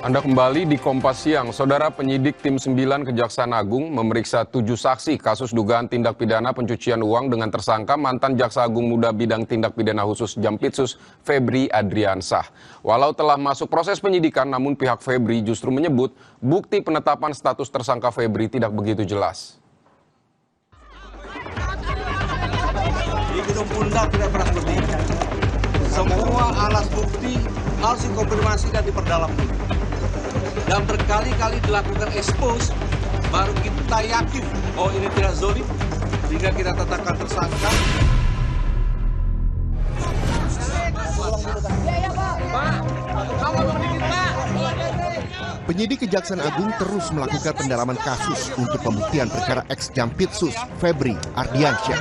Anda kembali di Kompas Siang. Saudara, penyidik Tim 9 Kejaksaan Agung memeriksa 7 saksi kasus dugaan tindak pidana pencucian uang dengan tersangka mantan Jaksa Agung Muda Bidang Tindak Pidana Khusus Jampitsus Febri Adriansah. Walau telah masuk proses penyidikan, namun pihak Febri justru menyebut bukti penetapan status tersangka Febri tidak begitu jelas. Di gedung Bunda tidak pernah bukti. Semua alat bukti harus dikonfirmasi dan diperdalam dulu. Dan berkali-kali dilakukan expose, baru kita yakin, oh ini tidak zolim, sehingga kita tetapkan tersangka. Penyidik Kejaksaan Agung terus melakukan pendalaman kasus untuk pembuktian perkara ex-Jampitsus Febri Ardiansyah.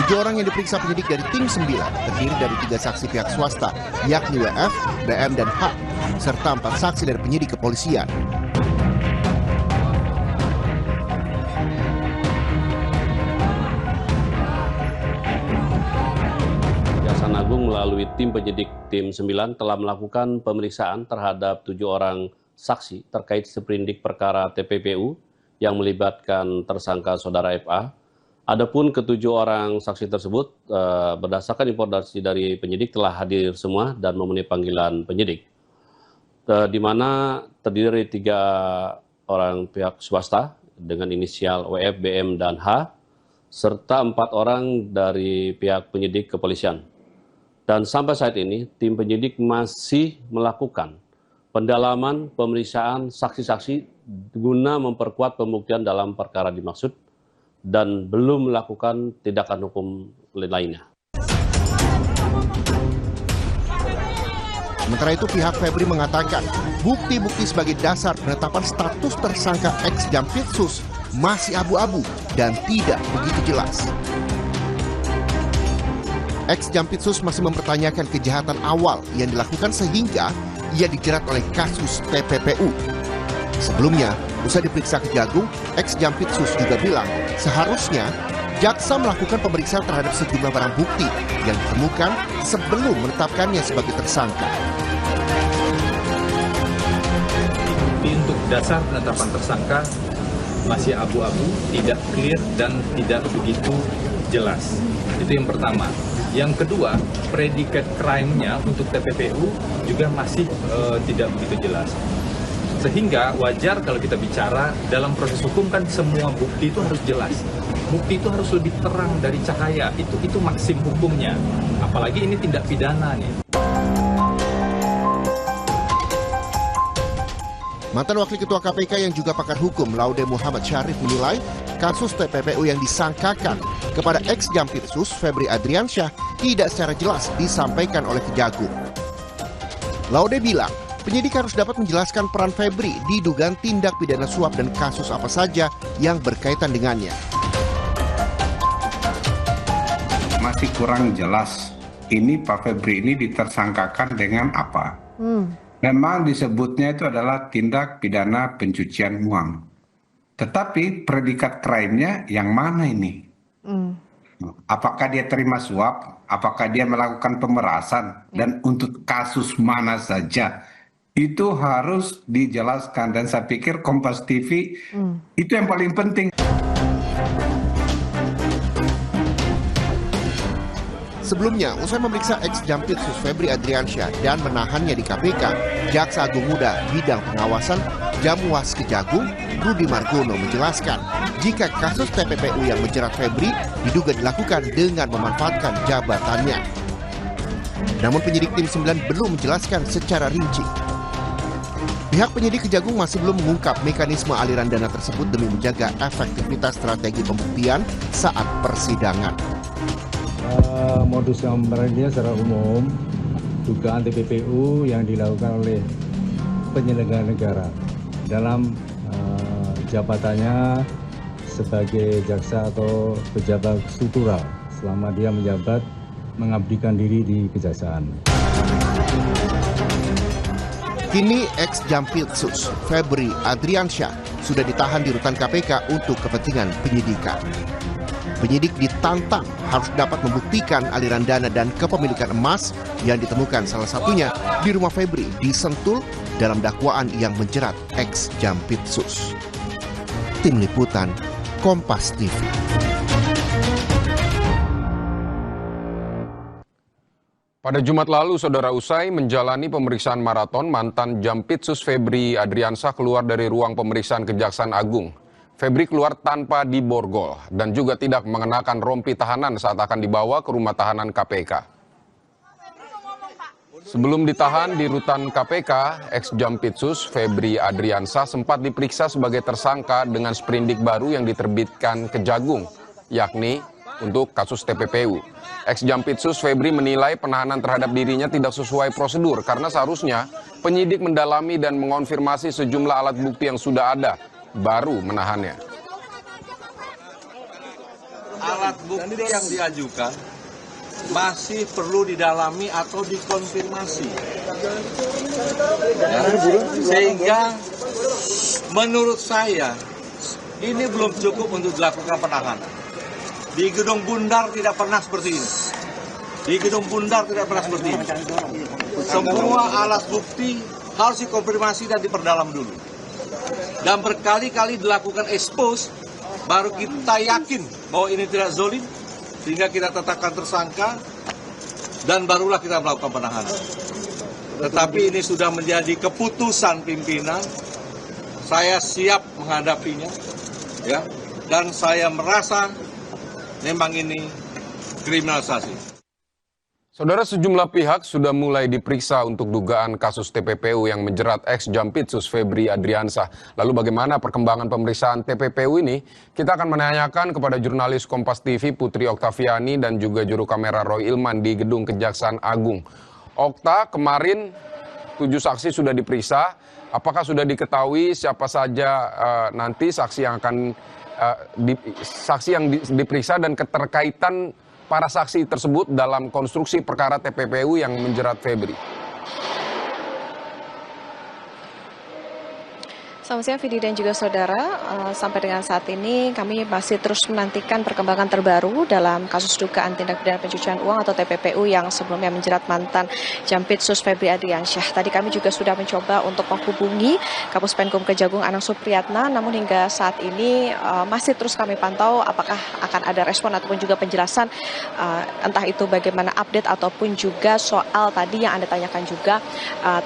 7 orang yang diperiksa penyidik dari Tim 9 terdiri dari 3 saksi pihak swasta, yakni WF, BM, dan H, serta 4 saksi dari penyidik kepolisian. Kejaksaan Agung melalui tim penyidik Tim 9 telah melakukan pemeriksaan terhadap 7 orang saksi terkait seprindik perkara TPPU yang melibatkan tersangka saudara FA. Adapun ke-7 orang saksi tersebut berdasarkan informasi dari penyidik telah hadir semua dan memenuhi panggilan penyidik. Di mana terdiri dari 3 orang pihak swasta dengan inisial WF, BM, dan H, serta 4 orang dari pihak penyidik kepolisian. Dan sampai saat ini, tim penyidik masih melakukan pendalaman pemeriksaan saksi-saksi guna memperkuat pembuktian dalam perkara dimaksud dan belum melakukan tindakan hukum lainnya. Sementara itu pihak Febri mengatakan bukti-bukti sebagai dasar penetapan status tersangka ex-Jampitsus masih abu-abu dan tidak begitu jelas. Ex-Jampitsus masih mempertanyakan kejahatan awal yang dilakukan sehingga ia dijerat oleh kasus TPPU. Sebelumnya, usai diperiksa Kejagung, ex-Jampitsus juga bilang seharusnya jaksa melakukan pemeriksaan terhadap sejumlah barang bukti yang ditemukan sebelum menetapkannya sebagai tersangka. Untuk dasar penetapan tersangka masih abu-abu, tidak clear dan tidak begitu jelas. Itu yang pertama. Yang kedua, predikat crime-nya untuk TPPU juga masih tidak begitu jelas. Sehingga wajar kalau kita bicara dalam proses hukum kan semua bukti itu harus jelas. Bukti itu harus lebih terang dari cahaya. Itu maksim hukumnya. Apalagi ini tindak pidana nih. Mantan Wakil Ketua KPK yang juga pakar hukum Laude Muhammad Syarif menilai kasus TPPU yang disangkakan kepada ex-Jampitsus Febri Adriansyah tidak secara jelas disampaikan oleh Kejagung. Laude bilang, penyidik harus dapat menjelaskan peran Febri di dugaan tindak pidana suap dan kasus apa saja yang berkaitan dengannya. Masih kurang jelas ini Pak Febri ini ditersangkakan dengan apa. Memang disebutnya itu adalah tindak pidana pencucian uang. Tetapi predikat crime-nya yang mana ini? Apakah dia terima suap? Apakah dia melakukan pemerasan? Dan untuk kasus mana saja? Itu harus dijelaskan. Dan saya pikir Kompas TV itu yang paling penting. Sebelumnya, usai memeriksa ex-Jampitsus Febri Adriansyah dan menahannya di KPK, Jaksa Agung Muda Bidang Pengawasan Jamwas Kejagung, Rudi Margono menjelaskan jika kasus TPPU yang menjerat Febri diduga dilakukan dengan memanfaatkan jabatannya. Namun penyidik Tim 9 belum menjelaskan secara rinci. Pihak penyidik Kejagung masih belum mengungkap mekanisme aliran dana tersebut demi menjaga efektivitas strategi pembuktian saat persidangan. Modus operandinya secara umum, dugaan TPPU yang dilakukan oleh penyelenggara negara dalam jabatannya sebagai jaksa atau pejabat struktural selama dia menjabat mengabdikan diri di kejaksaan. Kini ex-Jampitsus Febri Adriansyah sudah ditahan di rutan KPK untuk kepentingan penyidikan. Penyidik ditantang harus dapat membuktikan aliran dana dan kepemilikan emas yang ditemukan salah satunya di rumah Febri di Sentul dalam dakwaan yang menjerat ex Jampitsus. Tim Liputan, Kompas TV. Pada Jumat lalu, Saudara, usai menjalani pemeriksaan maraton, mantan Jampitsus Febri Adriansah keluar dari ruang pemeriksaan Kejaksaan Agung. Febri keluar tanpa diborgol dan juga tidak mengenakan rompi tahanan saat akan dibawa ke rumah tahanan KPK. Sebelum ditahan di rutan KPK, ex-Jampitsus Febri Adriansah sempat diperiksa sebagai tersangka dengan sprindik baru yang diterbitkan Kejagung, yakni untuk kasus TPPU. Ex-Jampitsus Febri menilai penahanan terhadap dirinya tidak sesuai prosedur karena seharusnya penyidik mendalami dan mengonfirmasi sejumlah alat bukti yang sudah ada, baru menahannya. Alat bukti yang diajukan masih perlu didalami atau dikonfirmasi. Sehingga menurut saya ini belum cukup untuk dilakukan penahanan. Di Gedung Bundar tidak pernah seperti ini. Di Gedung Bundar tidak pernah seperti ini. Semua alat bukti harus dikonfirmasi dan diperdalam dulu. Dan berkali-kali dilakukan expose, baru kita yakin bahwa ini tidak zolim, sehingga kita tetapkan tersangka, dan barulah kita melakukan penahanan. Tetapi ini sudah menjadi keputusan pimpinan, saya siap menghadapinya, ya, dan saya merasa memang ini kriminalisasi. Saudara, sejumlah pihak sudah mulai diperiksa untuk dugaan kasus TPPU yang menjerat ex-Jampitsus Febri Adriansah. Lalu bagaimana perkembangan pemeriksaan TPPU ini? Kita akan menanyakan kepada jurnalis Kompas TV Putri Oktaviani dan juga juru kamera Roy Ilman di Gedung Kejaksaan Agung. Okta, kemarin 7 saksi sudah diperiksa. Apakah sudah diketahui siapa saja nanti saksi yang akan diperiksa dan keterkaitan para saksi tersebut dalam konstruksi perkara TPPU yang menjerat Febri? Selamat siang Vidi dan juga saudara, sampai dengan saat ini kami masih terus menantikan perkembangan terbaru dalam kasus dugaan tindak pidana pencucian uang atau TPPU yang sebelumnya menjerat mantan Jampitsus Febri Adriansyah. Tadi kami juga sudah mencoba untuk menghubungi Kapus Penkum Kejagung Anang Supriyatna, namun hingga saat ini masih terus kami pantau apakah akan ada respon ataupun juga penjelasan, entah itu bagaimana update ataupun juga soal tadi yang Anda tanyakan juga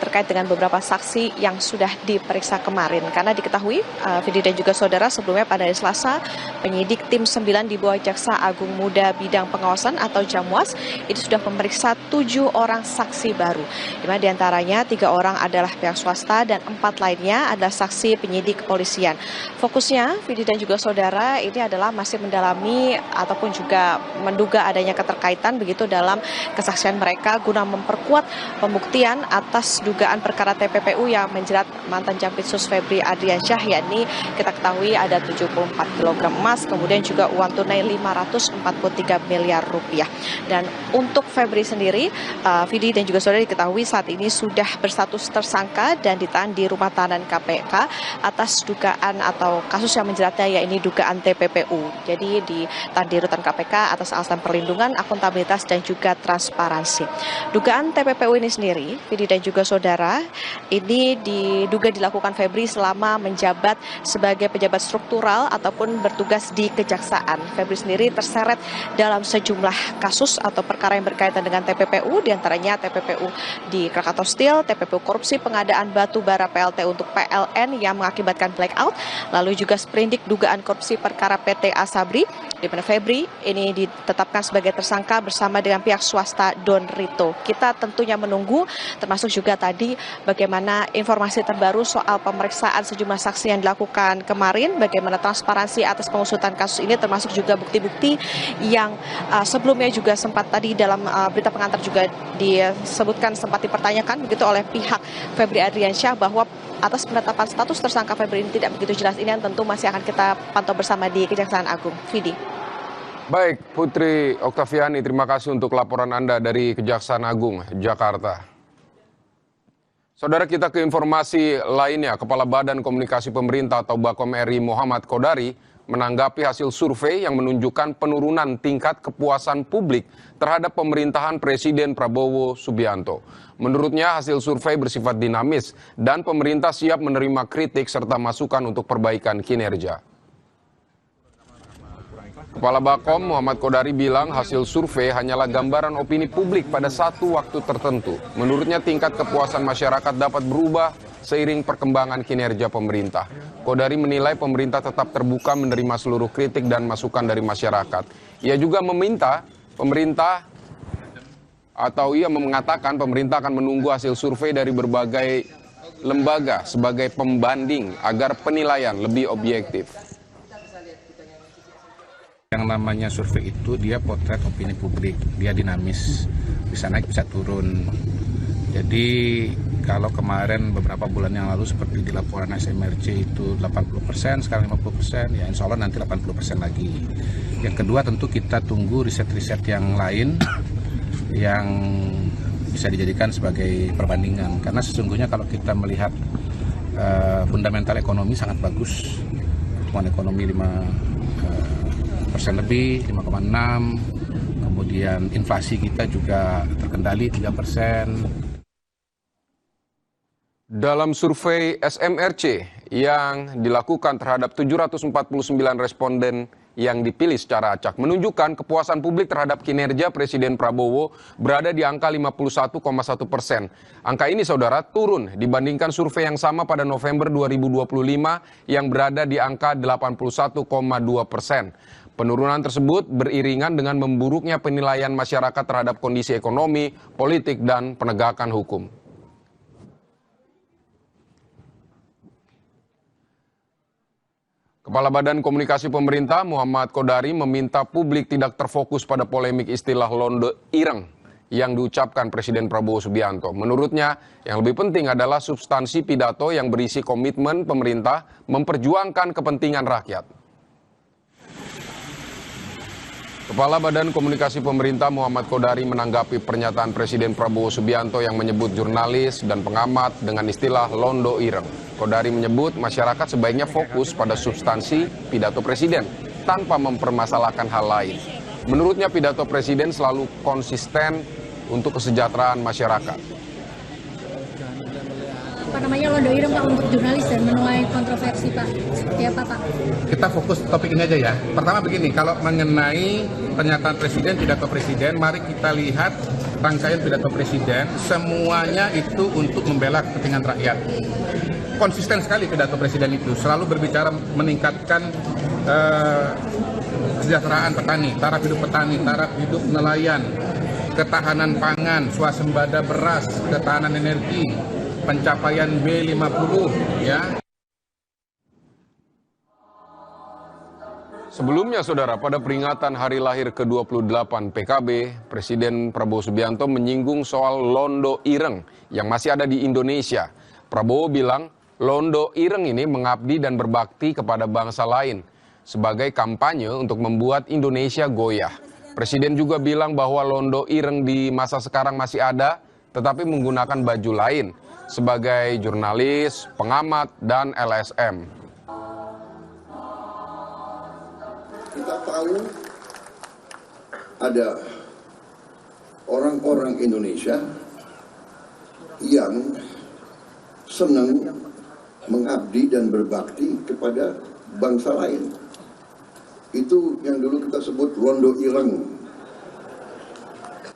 terkait dengan beberapa saksi yang sudah diperiksa kemarin. Karena diketahui, Vidi dan juga saudara, sebelumnya pada hari Selasa, penyidik tim 9 di bawah Jaksa Agung Muda Bidang Pengawasan atau Jamwas itu sudah memeriksa 7 orang saksi baru. Di mana diantaranya 3 orang adalah pihak swasta dan 4 lainnya adalah saksi penyidik kepolisian. Fokusnya, Vidi dan juga saudara, ini adalah masih mendalami ataupun juga menduga adanya keterkaitan begitu dalam kesaksian mereka guna memperkuat pembuktian atas dugaan perkara TPPU yang menjerat mantan Jampitsus Febri Adriansyah, yakni kita ketahui ada 74 kg emas, kemudian juga uang tunai 543 miliar rupiah. Dan untuk Febri sendiri, Vidi dan juga saudara, diketahui saat ini sudah berstatus tersangka dan ditahan di rumah tahanan KPK atas dugaan atau kasus yang menjeratnya, yakni dugaan TPPU. Jadi ditahan di rutan KPK atas alasan perlindungan, akuntabilitas dan juga transparansi. Dugaan TPPU ini sendiri, Vidi dan juga saudara, ini diduga dilakukan Febri selama menjabat sebagai pejabat struktural ataupun bertugas di kejaksaan. Febri sendiri terseret dalam sejumlah kasus atau perkara yang berkaitan dengan TPPU, diantaranya TPPU di Krakatau Steel, TPPU korupsi pengadaan batu bara PLT untuk PLN yang mengakibatkan blackout, lalu juga sprindik dugaan korupsi perkara PT Asabri, di mana Febri ini ditetapkan sebagai tersangka bersama dengan pihak swasta Don Rito. Kita tentunya menunggu, termasuk juga tadi bagaimana informasi terbaru soal pemeriksaan sejumlah saksi yang dilakukan kemarin, bagaimana transparansi atas pengusutan kasus ini, termasuk juga bukti-bukti yang sebelumnya juga sempat tadi dalam berita pengantar juga disebutkan, sempat dipertanyakan begitu oleh pihak Febri Adriansyah bahwa atas penetapan status tersangka Febri ini tidak begitu jelas. Ini yang tentu masih akan kita pantau bersama di Kejaksaan Agung. Vidi. Baik, Putri Oktaviani, terima kasih untuk laporan Anda dari Kejaksaan Agung, Jakarta. Saudara, kita ke informasi lainnya. Kepala Badan Komunikasi Pemerintah atau Bakom RI Muhammad Kodari menanggapi hasil survei yang menunjukkan penurunan tingkat kepuasan publik terhadap pemerintahan Presiden Prabowo Subianto. Menurutnya hasil survei bersifat dinamis dan pemerintah siap menerima kritik serta masukan untuk perbaikan kinerja. Kepala Bakom Muhammad Kodari bilang hasil survei hanyalah gambaran opini publik pada satu waktu tertentu. Menurutnya tingkat kepuasan masyarakat dapat berubah seiring perkembangan kinerja pemerintah. Kodari menilai pemerintah tetap terbuka menerima seluruh kritik dan masukan dari masyarakat. Ia juga meminta pemerintah ia mengatakan pemerintah akan menunggu hasil survei dari berbagai lembaga sebagai pembanding agar penilaian lebih objektif. Yang namanya survei itu dia potret opini publik, dia dinamis, bisa naik bisa turun. Jadi kalau kemarin beberapa bulan yang lalu seperti di laporan SMRC itu 80%, sekarang 50%, ya insya Allah nanti 80% lagi. Yang kedua tentu kita tunggu riset-riset yang lain yang bisa dijadikan sebagai perbandingan. Karena sesungguhnya kalau kita melihat fundamental ekonomi sangat bagus, pertumbuhan ekonomi 5% lebih, 5,6, kemudian inflasi kita juga terkendali 3%. Dalam survei SMRC yang dilakukan terhadap 749 responden yang dipilih secara acak menunjukkan kepuasan publik terhadap kinerja Presiden Prabowo berada di angka 51,1%. Angka ini, saudara, turun dibandingkan survei yang sama pada November 2025 yang berada di angka 81,2%. Penurunan tersebut beriringan dengan memburuknya penilaian masyarakat terhadap kondisi ekonomi, politik, dan penegakan hukum. Kepala Badan Komunikasi Pemerintah Muhammad Kodari meminta publik tidak terfokus pada polemik istilah londo ireng yang diucapkan Presiden Prabowo Subianto. Menurutnya, yang lebih penting adalah substansi pidato yang berisi komitmen pemerintah memperjuangkan kepentingan rakyat. Kepala Badan Komunikasi Pemerintah Muhammad Kodari menanggapi pernyataan Presiden Prabowo Subianto yang menyebut jurnalis dan pengamat dengan istilah londo ireng. Kodari menyebut masyarakat sebaiknya fokus pada substansi pidato Presiden tanpa mempermasalahkan hal lain. Menurutnya pidato Presiden selalu konsisten untuk kesejahteraan masyarakat. Londo ireng Pak untuk jurnalis dan menuai kontroversi Pak. Seperti apa Pak? Kita fokus topik ini aja ya. Pertama begini, kalau mengenai pernyataan Presiden, pidato Presiden, mari kita lihat rangkaian pidato Presiden, semuanya itu untuk membela kepentingan rakyat. Konsisten sekali pidato Presiden itu, selalu berbicara meningkatkan kesejahteraan petani, taraf hidup nelayan, ketahanan pangan, swasembada beras, ketahanan energi, pencapaian B50 ya. Sebelumnya, saudara, pada peringatan hari lahir ke-28 PKB, Presiden Prabowo Subianto menyinggung soal londo ireng yang masih ada di Indonesia. Prabowo bilang londo ireng ini mengabdi dan berbakti kepada bangsa lain sebagai kampanye untuk membuat Indonesia goyah. Presiden juga bilang bahwa londo ireng di masa sekarang masih ada, tetapi menggunakan baju lain sebagai jurnalis, pengamat, dan LSM. Kita tahu ada orang-orang Indonesia yang senang mengabdi dan berbakti kepada bangsa lain. Itu yang dulu kita sebut londo ireng.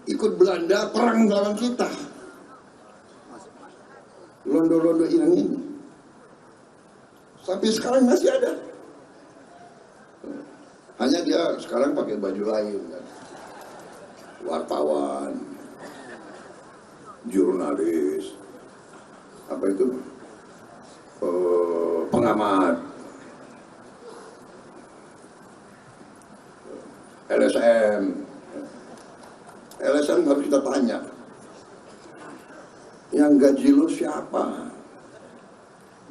Ikut Belanda perang lawan kita. Londo-londo ireng ini sampai sekarang masih ada. Hanya dia sekarang pakai baju lain kan. Wartawan, jurnalis, apa itu, pengamat, LSM harus kita tanya, yang gaji lu siapa?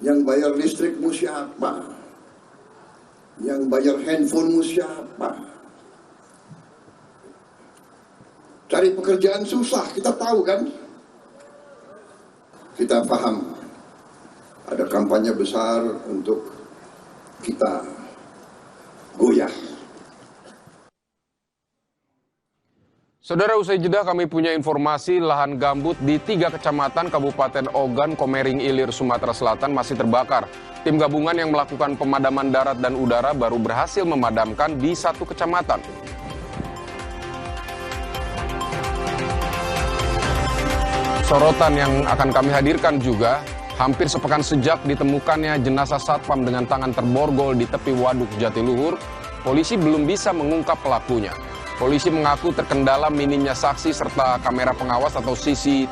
Yang bayar listrikmu siapa? Yang bayar handphonemu siapa? Cari pekerjaan susah, kita tahu kan? kita paham ada kampanye besar untuk kita goyah. Saudara, usai jeda kami punya informasi lahan gambut di 3 kecamatan Kabupaten Ogan, Komering Ilir, Sumatera Selatan masih terbakar. Tim gabungan yang melakukan pemadaman darat dan udara baru berhasil memadamkan di 1 kecamatan. Sorotan yang akan kami hadirkan juga, hampir sepekan sejak ditemukannya jenazah satpam dengan tangan terborgol di tepi waduk Jatiluhur, polisi belum bisa mengungkap pelakunya. Polisi mengaku terkendala minimnya saksi serta kamera pengawas atau CCTV